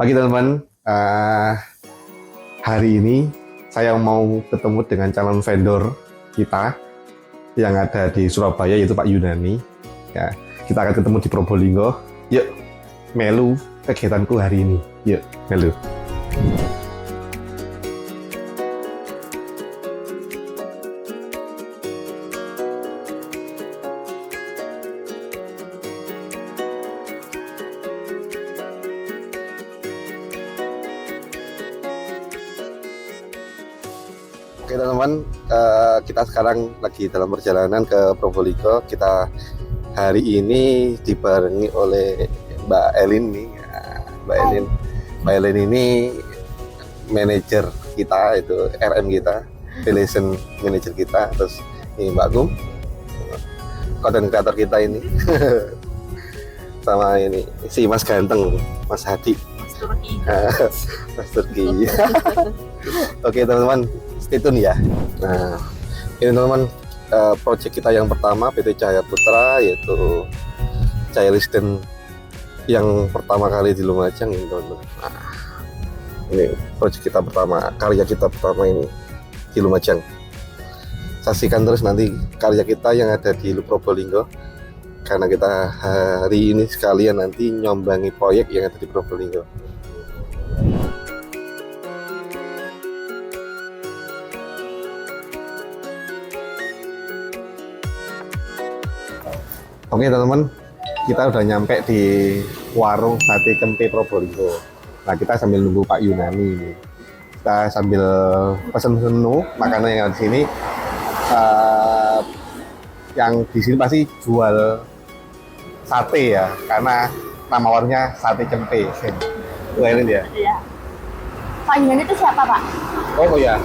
pagi teman-teman. Hari ini saya mau ketemu dengan calon vendor kita yang ada di Surabaya, yaitu Pak Yunani. Ya, kita akan ketemu di Probolinggo. Yuk, melu kegiatanku hari ini. Yuk, melu. Oke teman-teman, kita sekarang lagi dalam perjalanan ke Probolinggo. Kita hari ini dibarengi oleh Mbak Elin nih. Mbak Elin ini manajer kita, itu RM kita, relation manager kita. Terus ini Mbak Gum, content creator kita ini. Sama ini si Mas Ganteng, Mas Hadi, Mas Turki. Oke teman-teman, stay tune ya. Nah, ini teman-teman, project kita yang pertama PT Cahaya Putra, yaitu Cahaya Listen yang pertama kali di Lumajang ini teman-teman. Nah, ini project kita pertama, karya kita pertama ini di Lumajang. Saksikan terus nanti karya kita yang ada di Probolinggo, karena kita hari ini sekalian nanti nyombangi proyek yang ada di Probolinggo. Oke teman-teman, kita udah nyampe di warung sate cempe Probolinggo. Nah, kita sambil nunggu Pak Yunani ini. Kita sambil pesen menu makanan yang ada di sini. Yang di sini pasti jual sate ya, karena nama warungnya sate cempe. Ini dia. Iya. Pak Yunani itu siapa, Pak? Oh ya,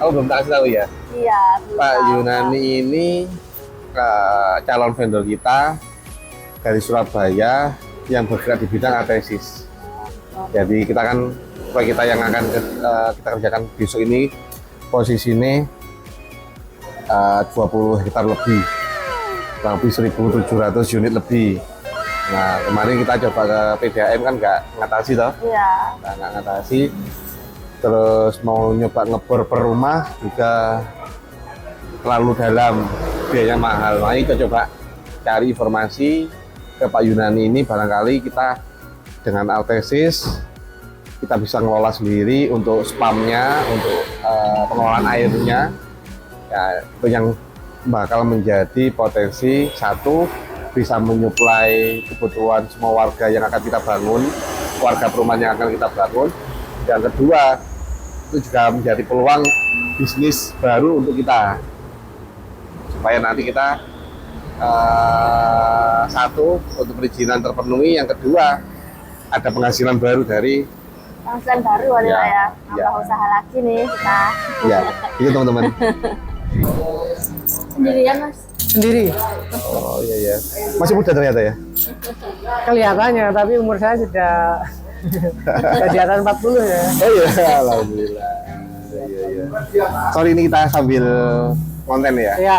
kamu belum tak kasih tahu ya? Iya. Pak Yunani ini calon vendor kita dari Surabaya yang bergerak di bidang atesis. Jadi kita kan proyek kita yang akan kita kerjakan besok ini posisi ini 20 hektar lebih, kurang lebih 1.700 unit lebih. Nah, kemarin kita coba ke PDAM kan nggak ngatasi toh? Iya. Nah, nggak ngatasi. Terus mau nyoba ngebor per rumah juga terlalu dalam, biayanya mahal. Nah, kita coba cari informasi ke Pak Yunani ini, barangkali kita dengan Altesis kita bisa ngelola sendiri untuk spamnya, untuk pengelolaan airnya. Ya, itu yang bakal menjadi potensi satu, bisa menyuplai kebutuhan semua warga yang akan kita bangun, warga perumahan yang akan kita bangun. Yang kedua, itu juga menjadi peluang bisnis baru untuk kita, supaya nanti kita satu, untuk perizinan terpenuhi, yang kedua ada penghasilan baru dari Penghasilan baru ya. Nambah usaha lagi nih kita. Ya, itu teman-teman. Sendirian, Mas? Sendiri. Oh iya, masih muda ternyata ya. Kelihatannya, tapi umur saya sudah di atas 40 ya. Oh iya, alhamdulillah. Iya. Sorry, ini kita sambil konten ya. Iya.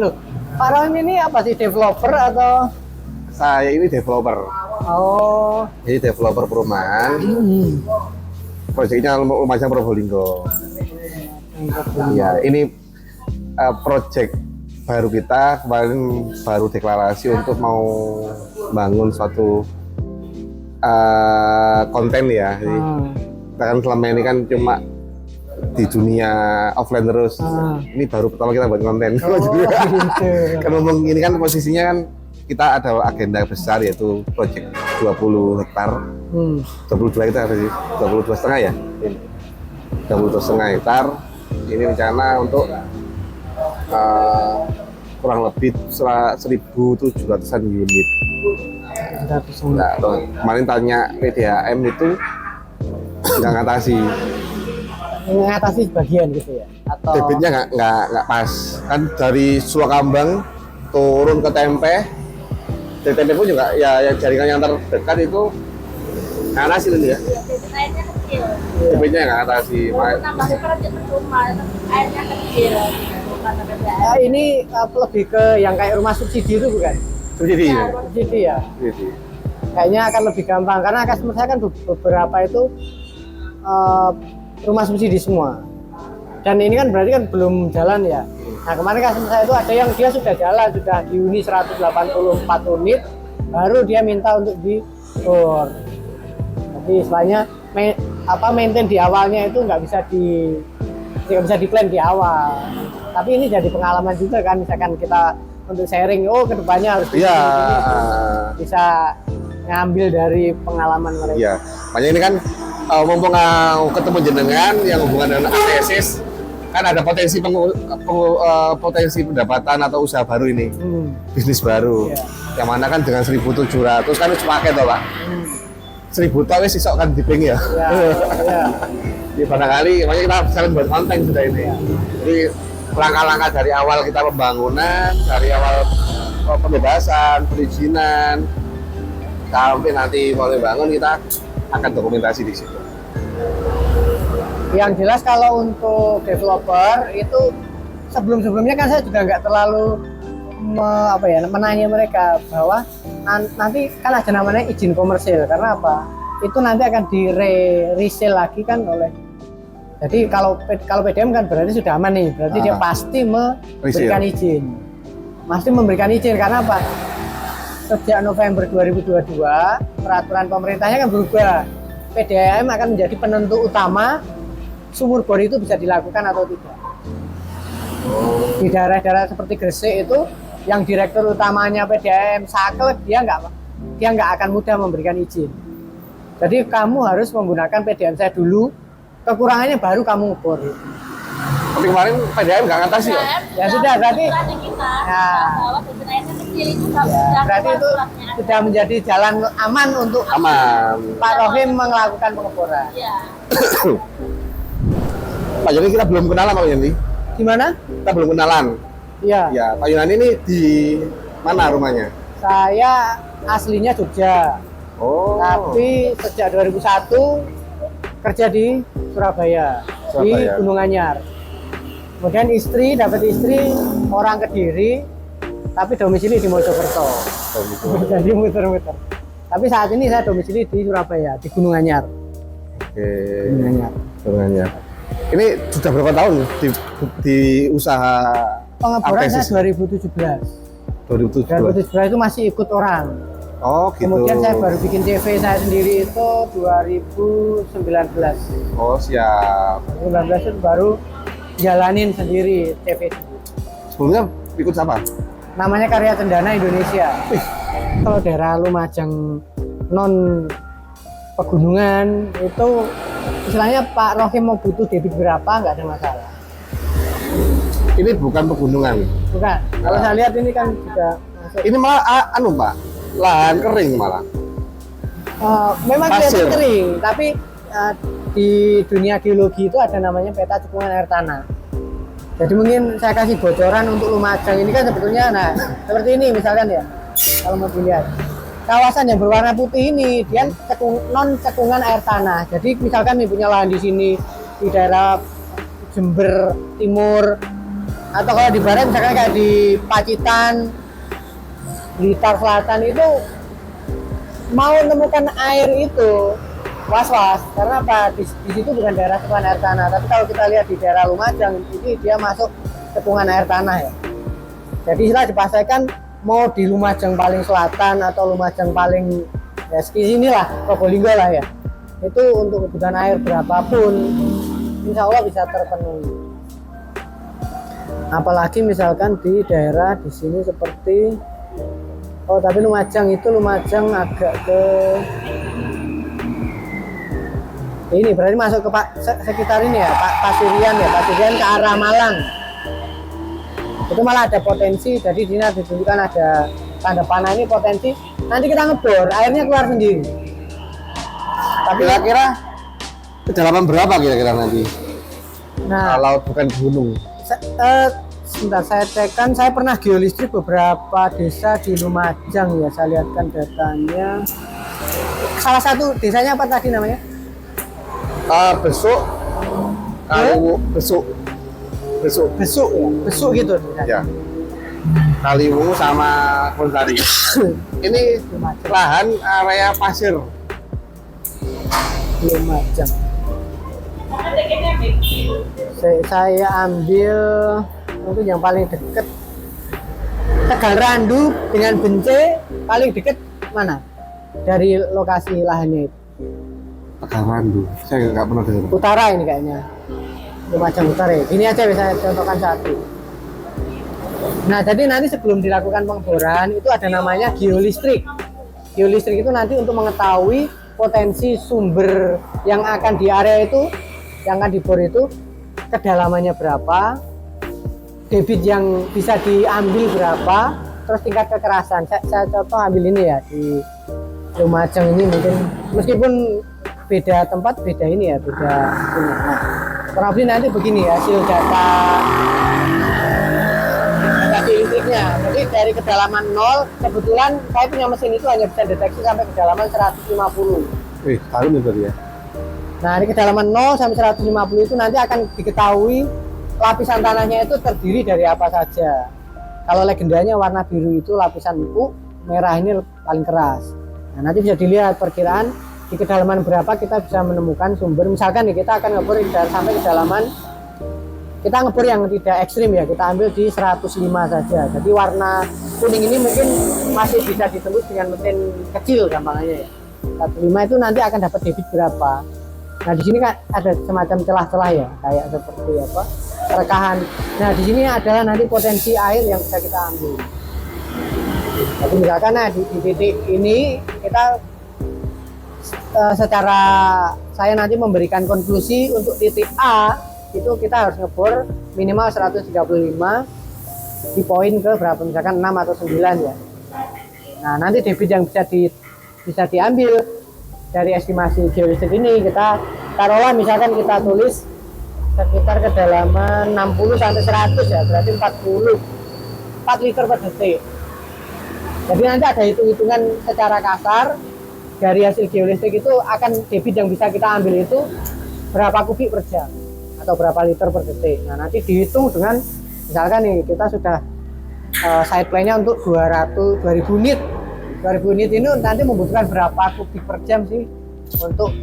Loh, Pak Rohim ini apa sih, developer atau? Saya ini developer. Oh. Jadi developer perumahan. Proyeknya Lumajang Probolinggo. Ya, ini proyek baru kita, kemarin baru deklarasi untuk mau bangun suatu konten ya. Jadi, kita kan selama ini kan cuma di dunia offline terus. Ini baru pertama kita buat konten. Gitu. Kan ngomong ini kan posisinya kan kita ada agenda besar, yaitu proyek 20 hektar. 22 hektar sih, 22,5 ya. 22,5 hektar. Ini rencana untuk kurang lebih 1.700-an unit. Nah, kemarin tanya PDAM itu nggak ngatasi. Mengatasi sebagian gitu ya? Atau? Debitnya nggak pas. Kan dari Suakambang turun ke Tempe, dari Tempe pun juga ya jaringan yang terdekat itu ngatasi ini ya. Debit airnya kecil. Debitnya nggak ngatasi. Tambah project percuma, airnya kecil. Nah, ini lebih ke yang kayak rumah subsidi itu bukan? Subsidi ya? Subsidi ya? Subsidi. kayaknya akan lebih gampang karena customer saya kan beberapa itu rumah subsidi semua. Dan ini kan berarti kan belum jalan ya. Nah kemarin customer saya itu ada yang dia sudah jalan, sudah dihuni 184 unit, baru dia minta untuk di-bor. Jadi istilahnya maintain di awalnya itu nggak bisa di-plan di awal. Tapi ini jadi pengalaman juga kan, misalkan kita untuk sharing, kedepannya harus bisa ngambil dari pengalaman mereka. Iya, makanya ini kan mumpung ketemu jenengan yang hubungan dengan ATSIS, kan ada potensi potensi pendapatan atau usaha baru ini, bisnis baru. Iya. Yang mana kan dengan 1.700 kan cuma pakai toh Pak. 1.000 tahun wis isok kan diping ya. Iya. Jadi barangkali makanya kita sering buat konten sudah ini. Jadi langkah-langkah dari awal kita pembangunan, dari awal pembebasan, perizinan, sampai nanti mulai bangun kita akan dokumentasi di situ. Yang jelas kalau untuk developer itu sebelum-sebelumnya kan saya juga nggak terlalu menanya mereka bahwa nanti kan ada namanya izin komersil, karena apa? Itu nanti akan resell lagi kan oleh. Jadi kalau PDM kan berarti sudah aman nih, berarti dia pasti memberikan izin. Pasti memberikan izin karena apa? Sejak November 2022 peraturan pemerintahnya kan berubah. PDAM akan menjadi penentu utama sumur bor itu bisa dilakukan atau tidak. Di daerah-daerah seperti Gresik itu yang direktur utamanya PDAM saklek, dia nggak akan mudah memberikan izin. Jadi kamu harus menggunakan PDAM saya dulu, kekurangannya baru kamu ngebor. Tapi kemarin PDAM nggak ngatasi kok. Ya sudah, berarti berarti itu sudah menjadi jalan aman untuk Pak Rohim melakukan pengeboran. Iya. Pak Yoni kita belum kenalan Pak Yoni. Gimana? Kita belum kenalan. Iya. Ya, Pak Yunani ini di mana rumahnya? Saya aslinya Jogja. Oh. Tapi sejak 2001 kerja di Surabaya. Di Gunung Anyar. Kemudian dapat istri orang Kediri, tapi domisili di Mojokerto. Jadi muter-muter. Tapi saat ini saya domisili di Surabaya, di Gunung Anyar. Oke. Gunung Anyar. Ini sudah berapa tahun di usaha pengeboran saya 2017. 2017 itu masih ikut orang. Oh gitu. Kemudian saya baru bikin CV saya sendiri itu 2019. Oh siap. 2019 itu baru jalanin sendiri CV. Sebelumnya ikut siapa? Namanya Karya Cendana Indonesia. Kalau daerah Lumajang non pegunungan itu istilahnya Pak Rohim mau butuh debit berapa nggak ada masalah. Ini bukan pegunungan. Bukan. Kalau saya lihat ini kan juga masuk. Ini malah Pak, lahan kering malah. Memang kelihatan kering, tapi di dunia geologi itu ada namanya peta cekungan air tanah. Jadi mungkin saya kasih bocoran untuk Lumajang ini kan sebetulnya, seperti ini misalkan ya, kalau mau dilihat kawasan yang berwarna putih ini dia non cekungan air tanah. Jadi misalkan nih punya lahan di sini di daerah Jember Timur, atau kalau di barat misalkan kayak di Pacitan, Blitar Selatan itu mau menemukan air itu was-was karena apa? Di situ bukan daerah cekungan air tanah, tapi kalau kita lihat di daerah Lumajang ini dia masuk cekungan air tanah ya. Jadi istilah dipastikan mau di Lumajang paling selatan atau Lumajang paling ya sini lah, Probolinggo lah ya. Itu untuk kebutuhan air berapapun insya Allah bisa terpenuhi. Apalagi misalkan di daerah di sini seperti tapi Lumajang agak ke ini berarti masuk ke sekitar ini ya Pasirian ke arah Malang. Itu malah ada potensi, jadi di sini ditunjukkan ada tanda panah ini potensi nanti kita ngebor airnya keluar sendiri. Tapi kira-kira kedalaman berapa kira-kira nanti? Nah, kalau bukan gunung. Sebentar saya cekkan, saya pernah geolistrik beberapa desa di Lumajang ya, saya lihatkan datanya. Salah satu desanya apa tadi namanya? Besuk. Besuk Besuk gitu. Ya. Kaliwungu sama Konsari. Ini lahan area pasir. Lumajang. Saya ambil untuk yang paling dekat Tegal Randu dengan Bence, paling dekat mana dari lokasi lahannya itu? Tegal Randu, saya nggak pernah dengar. Utara ini kayaknya, Lumajang Utara. Ini aja bisa saya contohkan satu. Nah, jadi nanti sebelum dilakukan pengeboran itu ada namanya geolistrik. Geolistrik itu nanti untuk mengetahui potensi sumber yang akan di area itu, yang akan dibor itu, kedalamannya berapa, debit yang bisa diambil berapa, terus tingkat kekerasan. Saya contoh ambil ini ya di Lumajang ini, mungkin meskipun beda tempat, beda ini ya, beda ini. Nah, kurang lebih nanti begini hasil data listriknya. Jadi dari kedalaman 0, kebetulan saya punya mesin itu hanya bisa deteksi sampai kedalaman 150. Tahu nih tadi ya. Nah, di kedalaman 0 sampai 150 itu nanti akan diketahui lapisan tanahnya itu terdiri dari apa saja. Kalau legendanya warna biru itu lapisan empuk, merah ini paling keras. Nah, nanti bisa dilihat perkiraan di kedalaman berapa kita bisa menemukan sumber. Misalkan nih kita akan ngebor sampai kedalaman, kita ngebor yang tidak ekstrim ya, kita ambil di 105 saja. Jadi warna kuning ini mungkin masih bisa ditembus dengan mesin kecil gampangnya ya. 105 itu nanti akan dapat debit berapa. Nah, di sini kan ada semacam celah-celah ya, kayak seperti apa? Rekahan. Nah, di sini adalah nanti potensi air yang bisa kita ambil. Jadi misalkan nah di titik ini kita secara saya nanti memberikan konklusi untuk titik A itu kita harus ngebor minimal 135 di poin ke berapa, misalkan 6 atau 9 ya. Nah, nanti debit yang bisa diambil dari estimasi geolistrik ini kita taruhlah misalkan kita tulis sekitar kedalaman 60 sampai 100 ya, berarti 4 liter per detik. Jadi nanti ada hitung-hitungan secara kasar dari hasil geolistrik itu akan debit yang bisa kita ambil itu berapa kubik per jam atau berapa liter per detik. Nah, nanti dihitung dengan misalkan nih kita sudah side plan-nya untuk 2000 unit. 2000 unit ini nanti membutuhkan berapa kubik per jam sih untuk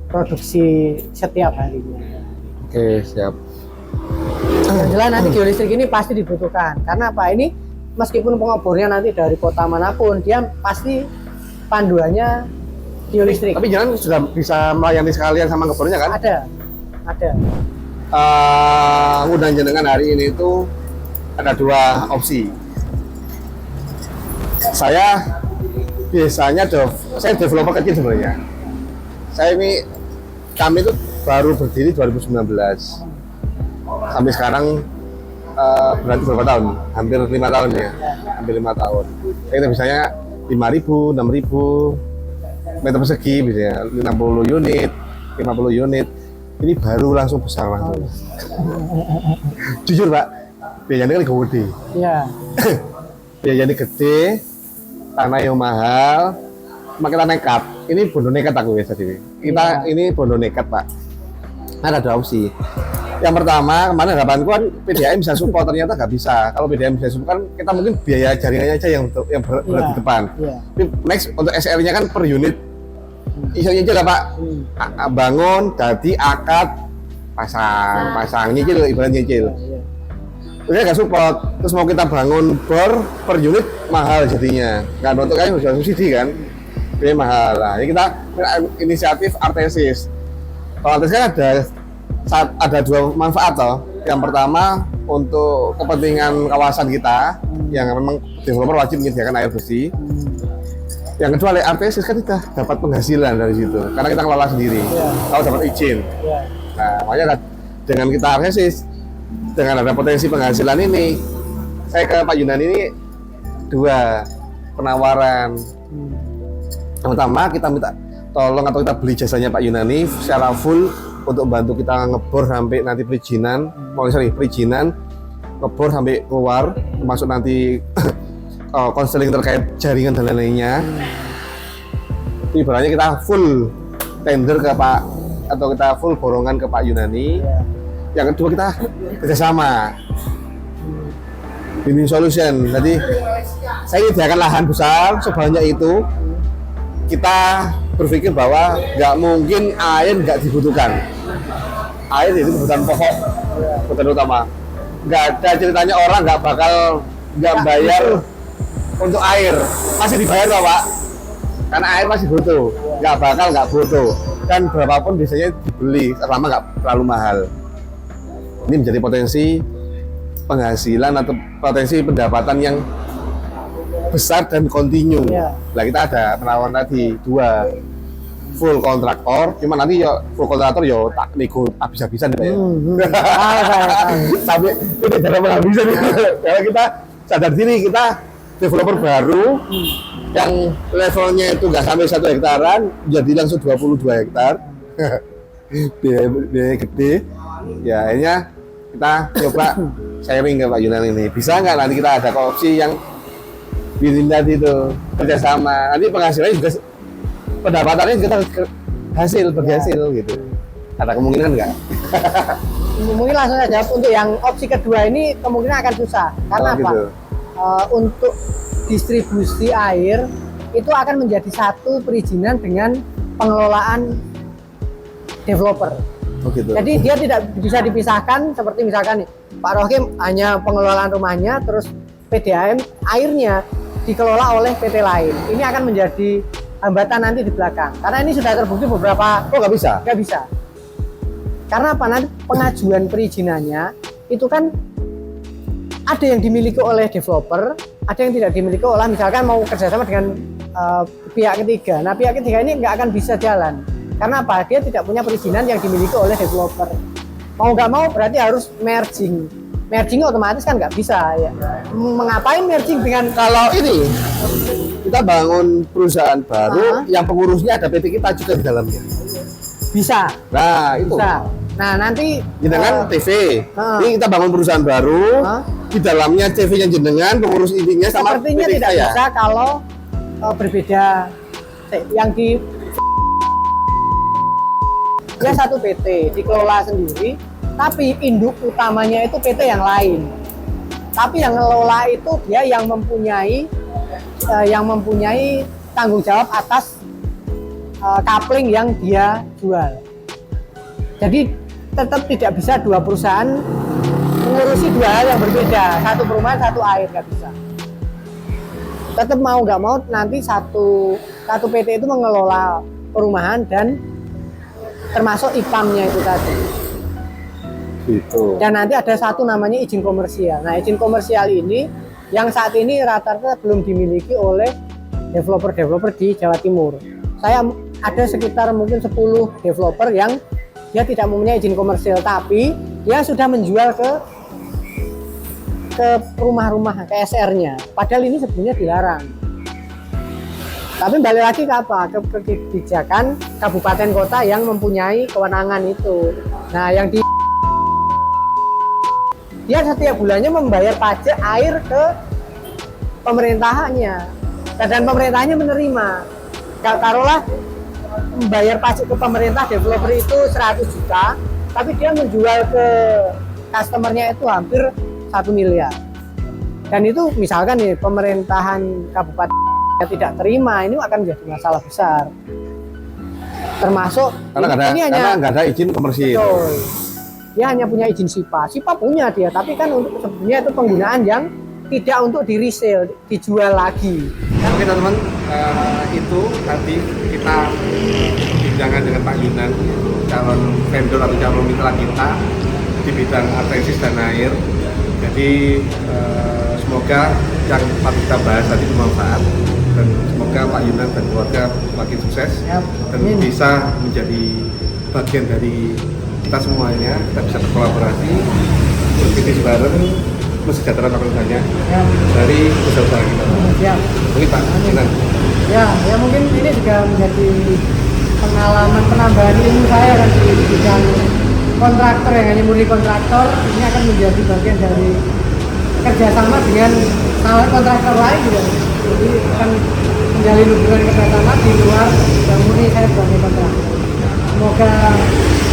produksi setiap harinya. Oke, siap. Yang jelas nanti geolistrik ini pasti dibutuhkan. Karena apa? Ini meskipun pengobornya nanti dari kota manapun, dia pasti panduannya geolistrik. Tapi jangan sudah bisa melayani sekalian sama ngebornya kan? Ada. Undang jenengan hari ini itu ada 2 opsi. Saya biasanya saya developer kecil sebenarnya. Kami itu baru berdiri 2019. Sampai sekarang berarti berapa tahun? Hampir 5 tahun ya. Hampir 5 tahun. Kita biasanya 5.000, 6.000 meter persegi biasanya 60 unit, 50 unit. Ini baru langsung besar langsung. Jujur Pak, biayanya kan gede. Iya. Biayanya gede, tanah yang mahal, cuma kita nekat. Ini bondo nekat aku ya tadi. Ini bondo nekat Pak. Ada 2 opsi. Yang pertama, kemarin harapanku kan PDAM bisa support, ternyata nggak bisa. Kalau PDAM bisa support kan kita mungkin biaya jaringannya aja yang berat di depan. Tapi next untuk SR-nya kan per unit. Isinya aja lah Pak. Bangun, jadi akad, pasang nyicil, ibarat nyicil. Udah nggak support, terus mau kita bangun bor per unit mahal jadinya. Nggak untuk kayak udah subsidi kan, biaya mahal. Nah, ini kita inisiatif Artesis. Kalau Artesis kan ada 2 manfaat toh. Yang pertama untuk kepentingan kawasan kita yang memang developer wajib menyediakan air bersih. Yang kedua Artesis kan kita dapat penghasilan dari situ karena kita kelola sendiri. Kalau dapat izin. Nah, makanya dengan kita Artesis, dengan ada potensi penghasilan ini, saya ke Pak Yunan ini 2 penawaran. Yang pertama kita minta tolong atau kita beli jasanya Pak Yunani secara full untuk bantu kita ngebor sampai nanti perizinan, perizinan ngebor sampai keluar, termasuk nanti konseling terkait jaringan dan lain-lainnya. Ibaratnya kita full tender ke Pak atau kita full borongan ke Pak Yunani. Yang kedua kita kerjasama. win-win solution. Jadi saya menyediakan lahan besar sebanyak itu, kita berpikir bahwa nggak mungkin air nggak dibutuhkan. Air itu kebutuhan pokok, kebutuhan utama. Nggak ada ceritanya orang nggak bakal nggak bayar untuk air, masih dibayar loh Pak, karena air masih butuh, nggak bakal nggak butuh, dan berapapun biasanya dibeli selama nggak terlalu mahal. Ini menjadi potensi penghasilan atau potensi pendapatan yang besar dan kontinu. Nah kita ada penawaran tadi 2 full kontraktor, cuma nanti ya full kontraktor ya tak nego habis-habisan ya. Tapi ini cara penghabisan karena kita sadar diri kita developer baru yang levelnya itu nggak sampai 1 hektaran jadi langsung 22 hektar. Biaya gede ya, akhirnya kita coba sharing ke Pak Yunan ini, bisa nggak nanti kita ada opsi yang win-win tadi itu kerjasama, nanti penghasilannya juga pendapatannya kita berhasil gitu. Ada kemungkinan nggak? Mungkin langsung aja untuk yang opsi kedua ini kemungkinan akan susah karena apa? Gitu. Untuk distribusi air itu akan menjadi satu perizinan dengan pengelolaan developer. Oh gitu. Jadi dia tidak bisa dipisahkan seperti misalkan nih, Pak Rohim hanya pengelolaan rumahnya, terus PDAM airnya dikelola oleh PT lain. Ini akan menjadi hambatan nanti di belakang. Karena ini sudah terbukti beberapa. Oh nggak bisa? Nggak bisa. Karena apa? Nanti pengajuan perizinannya itu kan ada yang dimiliki oleh developer, ada yang tidak dimiliki oleh misalkan mau kerjasama dengan pihak ketiga. Nah pihak ketiga ini nggak akan bisa jalan. Karena apa? Dia tidak punya perizinan yang dimiliki oleh developer. Mau nggak mau berarti harus merging. Merging otomatis kan nggak bisa ya. Mengapain merging dengan Kalau ini kita bangun perusahaan baru yang pengurusnya ada PT kita juga di dalamnya. bisa? Nah itu. Bisa. Nah nanti Jenengan TV. Ini kita bangun perusahaan baru. Di dalamnya CV-nya jenengan, pengurus intinya sama sepertinya PT tidak saya. bisa kalau berbeda. Yang di dia satu PT dikelola sendiri, tapi induk utamanya itu PT yang lain. Tapi yang ngelola itu dia yang mempunyai tanggung jawab atas coupling yang dia jual. Jadi tetap tidak bisa dua perusahaan mengurusi 2 hal yang berbeda, satu perumahan satu air, nggak bisa. Tetap mau nggak mau nanti satu PT itu mengelola perumahan dan termasuk IPAM-nya itu tadi. Gitu. Dan nanti ada satu namanya izin komersial. Nah izin komersial ini yang saat ini rata-rata belum dimiliki oleh developer-developer di Jawa Timur. Saya ada sekitar mungkin 10 developer yang dia tidak mempunyai izin komersial, tapi dia sudah menjual ke rumah-rumah, ke SR-nya. Padahal ini sebenarnya dilarang. Tapi balik lagi ke apa? Ke kebijakan kabupaten kota yang mempunyai kewenangan itu. Nah, yang dia setiap bulannya membayar pajak air ke pemerintahannya. Dan pemerintahnya menerima. Taruhlah membayar pajak ke pemerintah developer itu 100 juta, tapi dia menjual ke customernya itu hampir 1 miliar. Dan itu misalkan nih pemerintahan kabupaten tidak terima, ini akan menjadi masalah besar. Termasuk Karena nggak ada izin komersil. Betul. Dia hanya punya izin SIPA. SIPA punya dia, tapi kan untuk sebenarnya itu penggunaan yang tidak untuk di resale, dijual lagi. Oke teman-teman, itu tadi kita bincangkan dengan Pak Yunan, calon vendor atau calon mitra kita di bidang artesis dan air. Jadi semoga yang kita bahas tadi bermanfaat dan semoga Pak Yunan dan keluarga makin sukses dan bisa menjadi bagian dari kita semuanya. Kita bisa berkolaborasi, berbisnis bareng, mensejahterakan banyak dari usaha-usaha kita. Mungkin Pak Yunan. Ya mungkin ini juga menjadi pengalaman penambahan ilmu saya kan di bidang kontraktor yang hanya murni kontraktor. Ini akan menjadi bagian dari kerjasama dengan kontraktor lain juga. Jadi akan menjalin hubungan kerjasama di luar yang murni saya sebagai kontraktor.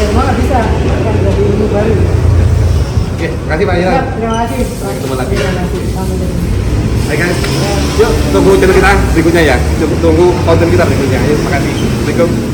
Semoga bisa akan menjadi ilmu baru. Oke, makasih Pak Iran. Terima kasih. Sampai ketemu lagi. Terima kasih. Sampai ketemu. Hai guys, yuk tunggu channel kita berikutnya ya. Tunggu konten kita berikutnya. Ayo, makasih. Assalamualaikum.